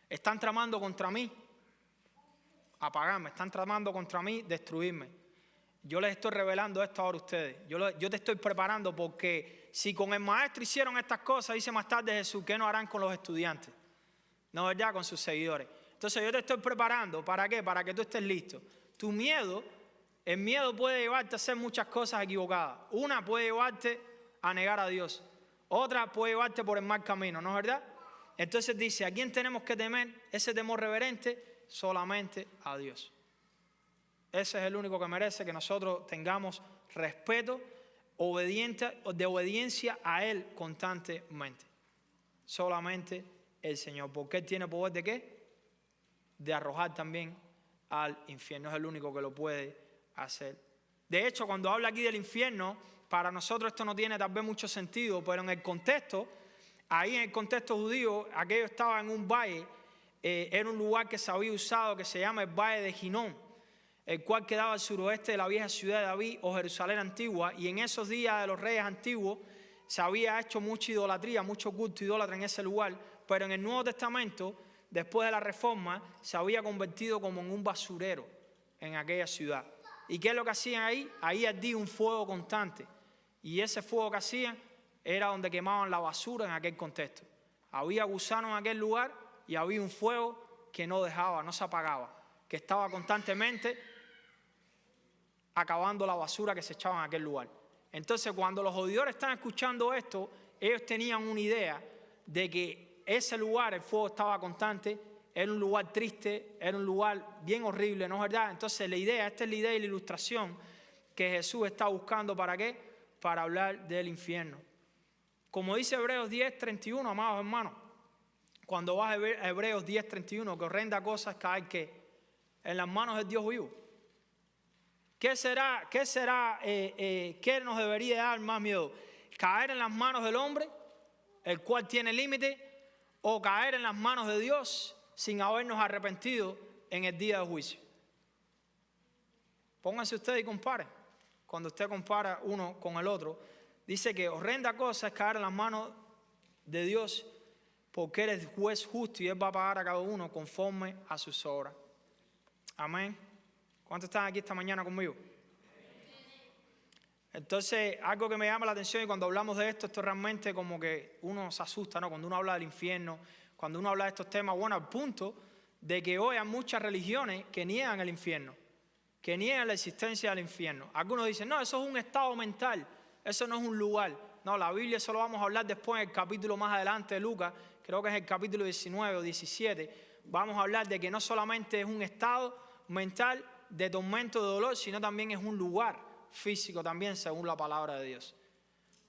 están tramando contra mí apagarme, están tramando contra mí destruirme. Yo les estoy revelando esto ahora a ustedes. Yo te estoy preparando, porque si con el maestro hicieron estas cosas, dice más tarde Jesús, ¿qué no harán con los estudiantes? No, ¿verdad? Con sus seguidores. Entonces yo te estoy preparando, ¿para qué? Para que tú estés listo. Tu miedo, el miedo puede llevarte a hacer muchas cosas equivocadas. Una puede llevarte a negar a Dios. Otra puede llevarte por el mal camino, ¿no es verdad? Entonces dice: ¿a quién tenemos que temer? Ese temor reverente, solamente a Dios. Ese es el único que merece que nosotros tengamos respeto, de obediencia a Él constantemente. Solamente el Señor. Porque Él tiene poder ¿de qué? De arrojar también al infierno. Es el único que lo puede hacer. De hecho, cuando habla aquí del infierno, para nosotros esto no tiene tal vez mucho sentido, pero en el contexto, ahí en el contexto judío, aquello estaba en un valle, era un lugar que se había usado, que se llama el Valle de Ginón, el cual quedaba al suroeste de la vieja ciudad de David o Jerusalén antigua, y en esos días de los reyes antiguos se había hecho mucha idolatría, mucho culto idólatra en ese lugar, pero en el Nuevo Testamento, después de la Reforma, se había convertido como en un basurero en aquella ciudad. ¿Y qué es lo que hacían ahí? Ahí ardía un fuego constante, y ese fuego que hacían era donde quemaban la basura en aquel contexto. Había gusanos en aquel lugar y había un fuego que no dejaba, no se apagaba, que estaba constantemente acabando la basura que se echaba en aquel lugar. Entonces, cuando los oidores están escuchando esto, ellos tenían una idea de que ese lugar, el fuego estaba constante, era un lugar triste, era un lugar bien horrible, ¿no es verdad? Entonces, esta es la idea y la ilustración que Jesús está buscando, ¿para qué? Para hablar del infierno. Como dice Hebreos 10:31, amados hermanos, cuando vas a Hebreos 10:31, que horrenda cosa es caer ¿qué? En las manos del Dios vivo. ¿Qué nos debería dar más miedo? ¿Caer en las manos del hombre, el cual tiene límite, o caer en las manos de Dios sin habernos arrepentido en el día de juicio? Pónganse ustedes y comparen. Cuando usted compara uno con el otro, dice que horrenda cosa es caer en las manos de Dios, porque Él es juez justo y Él va a pagar a cada uno conforme a sus obras. Amén. ¿Cuántos están aquí esta mañana conmigo? Entonces, algo que me llama la atención, y cuando hablamos de esto realmente como que uno se asusta, ¿no? Cuando uno habla del infierno, cuando uno habla de estos temas, bueno, al punto de que hoy hay muchas religiones que niegan el infierno, que niegan la existencia del infierno. Algunos dicen, no, eso es un estado mental, eso no es un lugar. No, la Biblia eso lo vamos a hablar después en el capítulo más adelante de Lucas, creo que es el capítulo 19 o 17. Vamos a hablar de que no solamente es un estado mental de tormento, de dolor, sino también es un lugar físico también, según la palabra de Dios.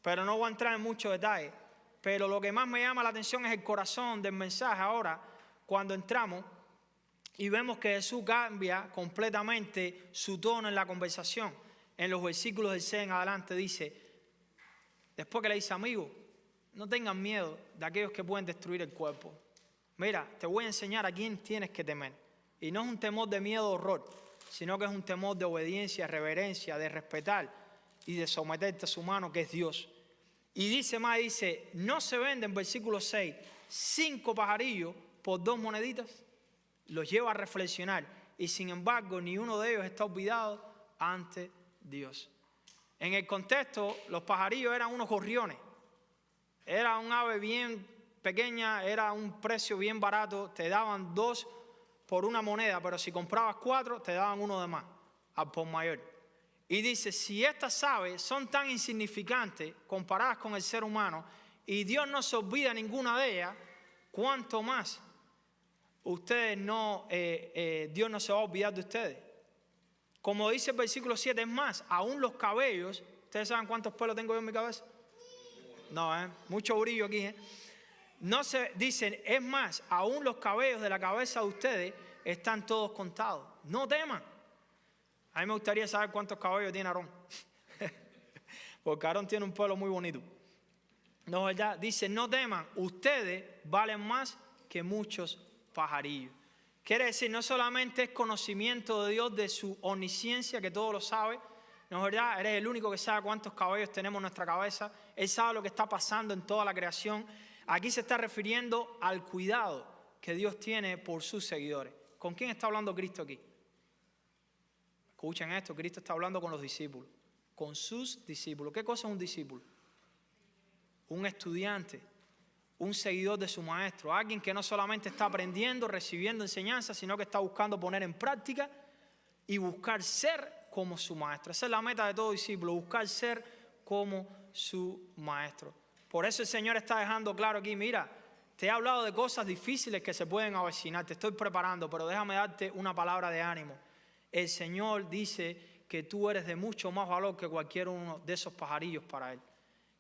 Pero no voy a entrar en muchos detalles. Pero lo que más me llama la atención es el corazón del mensaje ahora, cuando entramos y vemos que Jesús cambia completamente su tono en la conversación. En los versículos del 6 en adelante dice, después que le dice, amigo, no tengan miedo de aquellos que pueden destruir el cuerpo. Mira, te voy a enseñar a quién tienes que temer. Y no es un temor de miedo o horror, sino que es un temor de obediencia, reverencia, de respetar y de someterte a su mano, que es Dios. Y dice más, dice, ¿no se venden, versículo 6, 5 pajarillos por 2 moneditas? Los lleva a reflexionar. Y sin embargo, ni uno de ellos está olvidado ante Dios. En el contexto, los pajarillos eran unos gorriones. Era un ave bien pequeña, era un precio bien barato. Te daban 2 por 1 moneda, pero si comprabas 4, te daban 1 de más, al por mayor. Y dice, si estas aves son tan insignificantes comparadas con el ser humano, y Dios no se olvida ninguna de ellas, ¿cuánto más Dios no se va a olvidar de ustedes? Como dice el versículo 7, es más, aún los cabellos, ¿ustedes saben cuántos pelos tengo yo en mi cabeza? No, mucho brillo aquí, No se dicen, es más, aún los cabellos de la cabeza de ustedes están todos contados. No teman. A mí me gustaría saber cuántos cabellos tiene Aarón. Porque Aarón tiene un pelo muy bonito. No, ¿verdad? Dice, no teman, ustedes valen más que muchos pajarillos. Quiere decir, no solamente es conocimiento de Dios, de su omnisciencia, que todo lo sabe. No es verdad, eres el único que sabe cuántos cabellos tenemos en nuestra cabeza. Él sabe lo que está pasando en toda la creación. Aquí se está refiriendo al cuidado que Dios tiene por sus seguidores. ¿Con quién está hablando Cristo aquí? Escuchen esto, Cristo está hablando con los discípulos, con sus discípulos. ¿Qué cosa es un discípulo? Un estudiante, un seguidor de su maestro, alguien que no solamente está aprendiendo, recibiendo enseñanza, sino que está buscando poner en práctica y buscar ser como su maestro. Esa es la meta de todo discípulo, buscar ser como su maestro. Por eso el Señor está dejando claro aquí, mira, te he hablado de cosas difíciles que se pueden avecinar, te estoy preparando, pero déjame darte una palabra de ánimo. El Señor dice que tú eres de mucho más valor que cualquier uno de esos pajarillos para Él.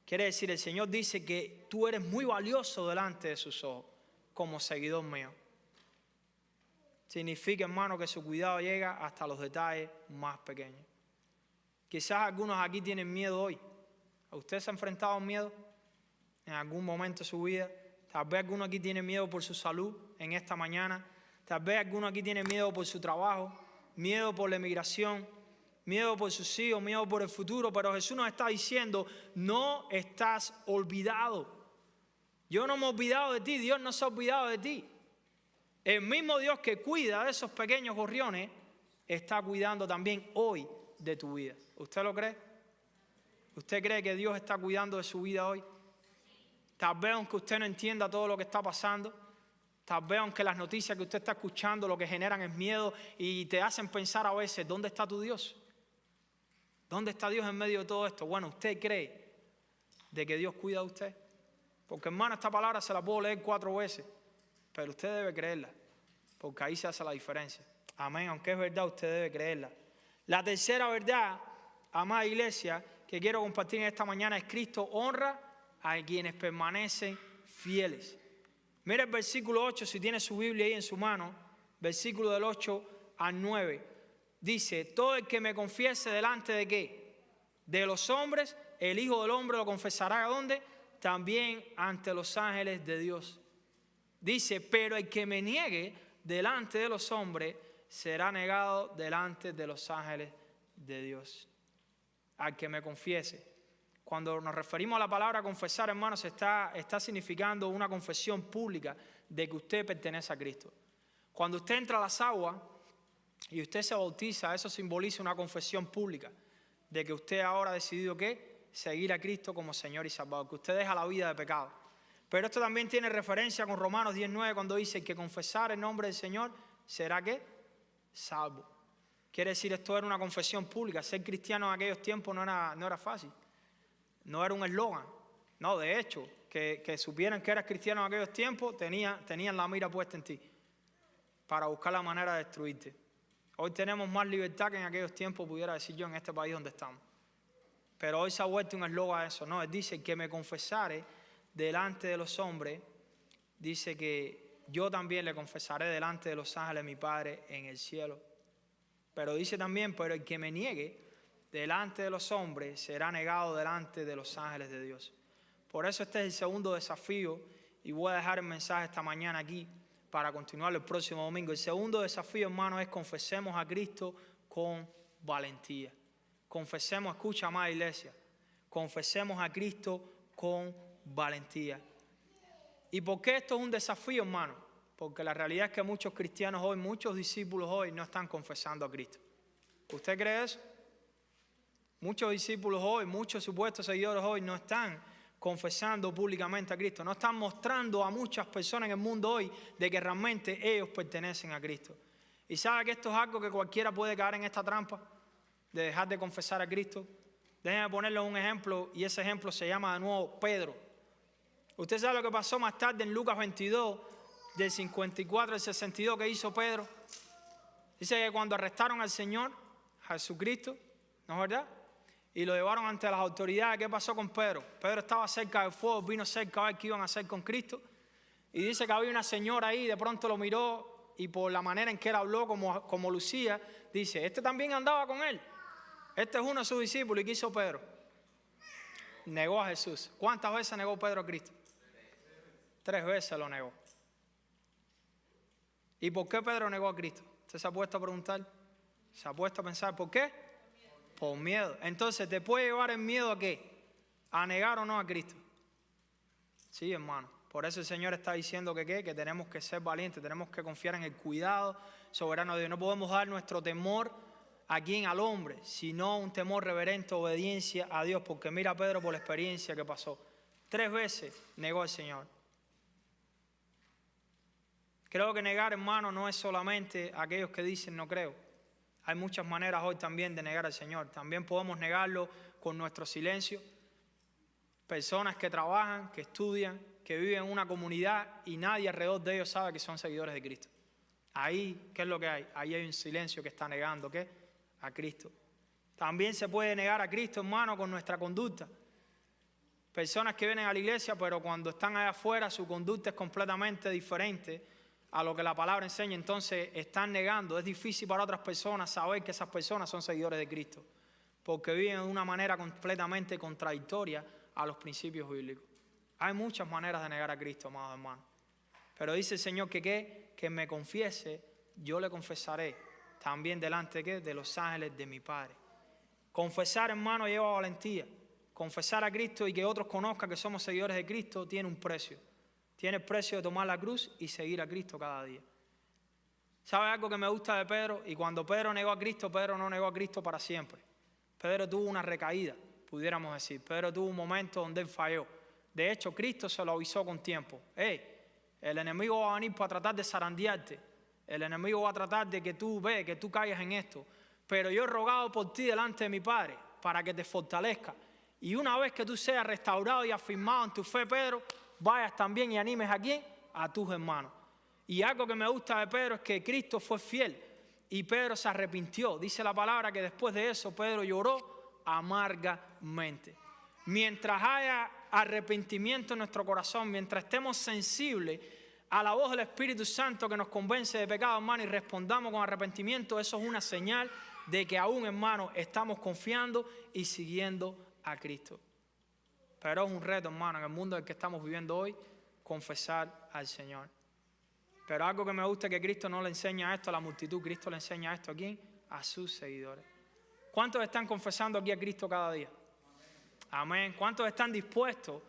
Quiere decir, el Señor dice que tú eres muy valioso delante de sus ojos como seguidor mío. Significa, hermano, que su cuidado llega hasta los detalles más pequeños. Quizás algunos aquí tienen miedo hoy ¿Usted se ha enfrentado al miedo en algún momento de su vida? Tal vez alguno aquí tiene miedo por su salud en esta mañana. Tal vez alguno aquí tiene miedo por su trabajo, miedo por la emigración, miedo por sus hijos, miedo por el futuro. Pero Jesús nos está diciendo, no estás olvidado. Yo no me he olvidado de ti, Dios no se ha olvidado de ti. El mismo Dios que cuida de esos pequeños gorriones está cuidando también hoy de tu vida. ¿Usted lo cree? ¿Usted cree que Dios está cuidando de su vida hoy? Tal vez aunque usted no entienda todo lo que está pasando, tal vez aunque las noticias que usted está escuchando lo que generan es miedo y te hacen pensar a veces, ¿dónde está tu Dios? ¿Dónde está Dios en medio de todo esto? Bueno, ¿usted cree de que Dios cuida de usted? Porque hermano, esta palabra se la puedo leer 4 veces, pero usted debe creerla, porque ahí se hace la diferencia. Amén, aunque es verdad, usted debe creerla. La tercera verdad, amada iglesia, que quiero compartir en esta mañana es Cristo honra a quienes permanecen fieles. Mira el versículo 8, si tiene su Biblia ahí en su mano, versículo del 8 al 9. Dice, todo el que me confiese delante de ¿qué? De los hombres, el Hijo del Hombre lo confesará. ¿A dónde? También ante los ángeles de Dios. Dice, pero el que me niegue delante de los hombres será negado delante de los ángeles de Dios. Al que me confiese. Cuando nos referimos a la palabra confesar, hermanos, está significando una confesión pública de que usted pertenece a Cristo. Cuando usted entra a las aguas y usted se bautiza, eso simboliza una confesión pública de que usted ahora ha decidido ¿qué? Seguir a Cristo como Señor y Salvador, que usted deja la vida de pecado. Pero esto también tiene referencia con Romanos 10:9 cuando dice que confesar el nombre del Señor será ¿qué? Salvo. Quiere decir, esto era una confesión pública. Ser cristiano en aquellos tiempos no era fácil. No era un eslogan. No, de hecho, que supieran que eras cristiano en aquellos tiempos, tenían la mira puesta en ti para buscar la manera de destruirte. Hoy tenemos más libertad que en aquellos tiempos, pudiera decir yo, en este país donde estamos. Pero hoy se ha vuelto un eslogan eso. No, él dice que me confesare delante de los hombres, dice que yo también le confesaré delante de los ángeles de mi Padre en el cielo. Pero dice también, pero el que me niegue delante de los hombres será negado delante de los ángeles de Dios. Por eso este es el segundo desafío y voy a dejar el mensaje esta mañana aquí para continuar el próximo domingo. El segundo desafío, hermano, es confesemos a Cristo con valentía. Confesemos, escucha, amada iglesia, confesemos a Cristo con valentía. ¿Y por qué esto es un desafío, hermano? Porque la realidad es que muchos cristianos hoy, muchos discípulos hoy no están confesando a Cristo. ¿Usted cree eso? Muchos discípulos hoy, muchos supuestos seguidores hoy no están confesando públicamente a Cristo. No están mostrando a muchas personas en el mundo hoy de que realmente ellos pertenecen a Cristo. ¿Y sabe que esto es algo que cualquiera puede caer en esta trampa? De dejar de confesar a Cristo. Déjenme ponerle un ejemplo y ese ejemplo se llama de nuevo Pedro. Usted sabe lo que pasó más tarde en Lucas 22, del 54 al 62, que hizo Pedro. Dice que cuando arrestaron al Señor, a Jesucristo, ¿no es verdad? Y lo llevaron ante las autoridades. ¿Qué pasó con Pedro? Pedro estaba cerca del fuego, vino cerca a ver qué iban a hacer con Cristo. Y dice que había una señora ahí, de pronto lo miró y por la manera en que él habló, como lucía, dice, este también andaba con él. Este es uno de sus discípulos. ¿Y qué hizo Pedro? Negó a Jesús. ¿Cuántas veces negó Pedro a Cristo? 3 veces lo negó. ¿Y por qué Pedro negó a Cristo? ¿Usted se ha puesto a preguntar? ¿Se ha puesto a pensar por qué? Por miedo. Entonces, ¿te puede llevar el miedo a qué? ¿A negar o no a Cristo? Sí, hermano. Por eso el Señor está diciendo que ¿qué? Que tenemos que ser valientes, tenemos que confiar en el cuidado soberano de Dios. No podemos dar nuestro temor a quién, al hombre, sino un temor reverente, obediencia a Dios. Porque mira Pedro por la experiencia que pasó. 3 veces negó al Señor. Creo que negar, hermano, no es solamente aquellos que dicen no creo. Hay muchas maneras hoy también de negar al Señor. También podemos negarlo con nuestro silencio. Personas que trabajan, que estudian, que viven en una comunidad y nadie alrededor de ellos sabe que son seguidores de Cristo. Ahí, ¿qué es lo que hay? Ahí hay un silencio que está negando, ¿qué? A Cristo. También se puede negar a Cristo, hermano, con nuestra conducta. Personas que vienen a la iglesia, pero cuando están allá afuera su conducta es completamente diferente a lo que la palabra enseña, entonces están negando. Es difícil para otras personas saber que esas personas son seguidores de Cristo. porque viven de una manera completamente contradictoria a los principios bíblicos. Hay muchas maneras de negar a Cristo, amados hermanos. Pero dice el Señor que me confiese, yo le confesaré también delante de los ángeles de mi Padre. Confesar, hermano, lleva valentía. Confesar a Cristo y que otros conozcan que somos seguidores de Cristo tiene un precio. Tiene el precio de tomar la cruz y seguir a Cristo cada día. ¿Sabe algo que me gusta de Pedro? Y cuando Pedro negó a Cristo, Pedro no negó a Cristo para siempre. Pedro tuvo una recaída, pudiéramos decir. Pedro tuvo un momento donde él falló. De hecho, Cristo se lo avisó con tiempo. El enemigo va a venir para tratar de zarandearte. El enemigo va a tratar de que tú caigas en esto. Pero yo he rogado por ti delante de mi Padre para que te fortalezca. Y una vez que tú seas restaurado y afirmado en tu fe, Pedro, vayas también y animes a ¿quién? A tus hermanos. Y algo que me gusta de Pedro es que Cristo fue fiel y Pedro se arrepintió. Dice la palabra que después de eso Pedro lloró amargamente. Mientras haya arrepentimiento en nuestro corazón, mientras estemos sensibles a la voz del Espíritu Santo que nos convence de pecado, hermano, y respondamos con arrepentimiento, eso es una señal de que aún, hermano, estamos confiando y siguiendo a Cristo. Pero es un reto, hermano, en el mundo en el que estamos viviendo hoy, confesar al Señor. Pero algo que me gusta es que Cristo no le enseña esto a la multitud, Cristo le enseña esto a ¿quién? A sus seguidores. ¿Cuántos están confesando aquí a Cristo cada día? Amén. ¿Cuántos están dispuestos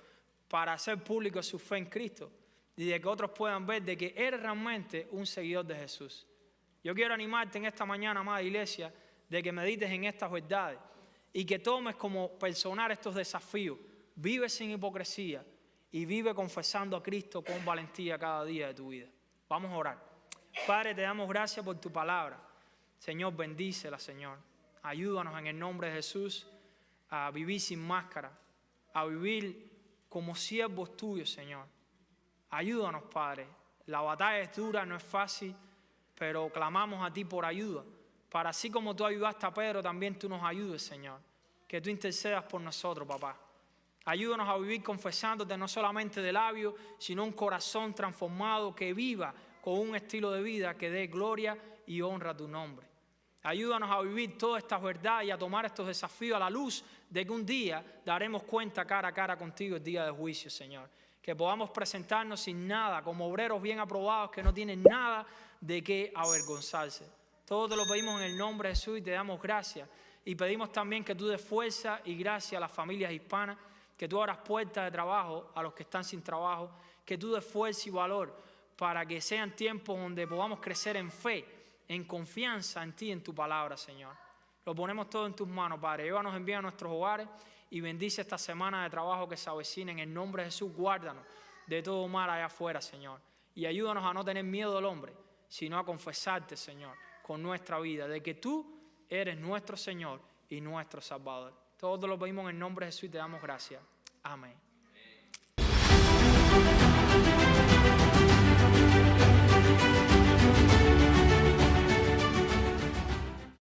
para hacer público su fe en Cristo? Y de que otros puedan ver de que eres realmente un seguidor de Jesús. Yo quiero animarte en esta mañana, amada iglesia, de que medites en estas verdades y que tomes como personal estos desafíos. Vive sin hipocresía y vive confesando a Cristo con valentía cada día de tu vida. Vamos a orar. Padre, te damos gracias por tu palabra. Señor, bendícela, Señor. Ayúdanos en el nombre de Jesús a vivir sin máscara, a vivir como siervos tuyos, Señor. Ayúdanos, Padre. La batalla es dura, no es fácil, pero clamamos a ti por ayuda. Para así como tú ayudaste a Pedro, también tú nos ayudes, Señor. Que tú intercedas por nosotros, papá. Ayúdanos a vivir confesándote no solamente de labios, sino un corazón transformado que viva con un estilo de vida que dé gloria y honra a tu nombre. Ayúdanos a vivir todas estas verdades y a tomar estos desafíos a la luz de que un día daremos cuenta cara a cara contigo el día de juicio, Señor. Que podamos presentarnos sin nada, como obreros bien aprobados que no tienen nada de qué avergonzarse. Todo te lo pedimos en el nombre de Jesús y te damos gracias. Y pedimos también que tú des fuerza y gracia a las familias hispanas, que tú abras puertas de trabajo a los que están sin trabajo, que tú des fuerza y valor para que sean tiempos donde podamos crecer en fe, en confianza en ti, en tu palabra, Señor. Lo ponemos todo en tus manos, Padre. Llévanos en bien a nuestros hogares y bendice esta semana de trabajo que se avecina. En el nombre de Jesús, guárdanos de todo mal allá afuera, Señor. Y ayúdanos a no tener miedo del hombre, sino a confesarte, Señor, con nuestra vida, de que tú eres nuestro Señor y nuestro Salvador. Todo lo pedimos en el nombre de Jesús y te damos gracias. Amén.